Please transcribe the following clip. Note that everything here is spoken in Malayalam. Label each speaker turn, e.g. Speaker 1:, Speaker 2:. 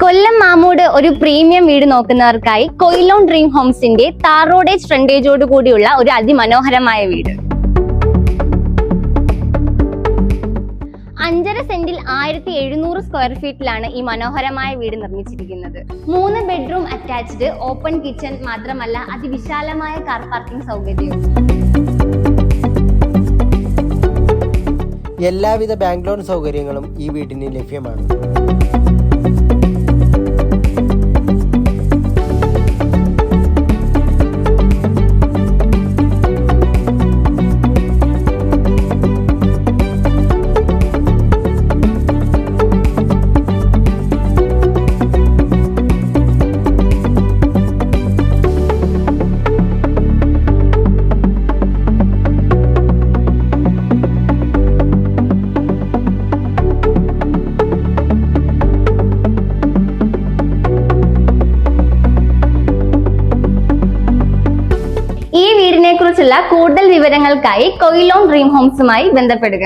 Speaker 1: കൊല്ലം മാമൂട് ഒരു പ്രീമിയം വീട് നോക്കുന്നവർക്കായി കൊയിലോൺ ഡ്രീം ഹോംസിന്റെ താർ റോഡേജ് ഫ്രണ്ടേജോട് കൂടിയുള്ള ഒരു അതിമനോഹരമായ വീട്. 5.5 സെന്റിൽ 1700 സ്ക്വയർ ഫീറ്റിലാണ് ഈ മനോഹരമായ വീട് നിർമ്മിച്ചിരിക്കുന്നത്. 3 ബെഡ്റൂം അറ്റാച്ച്ഡ്, ഓപ്പൺ കിച്ചൺ മാത്രമല്ല അതിവിശാലമായ കാർ പാർക്കിംഗ് സൗകര്യവും.
Speaker 2: എല്ലാവിധ ബാങ്ക് ലോൺ സൗകര്യങ്ങളും ഈ വീടിന് ലഭ്യമാണ്.
Speaker 1: ഈ വീടിനെ കുറിച്ചുള്ള കൂടുതൽ വിവരങ്ങൾക്കായി കൊയിലോൺ ഡ്രീം ഹോംസുമായി ബന്ധപ്പെടുക.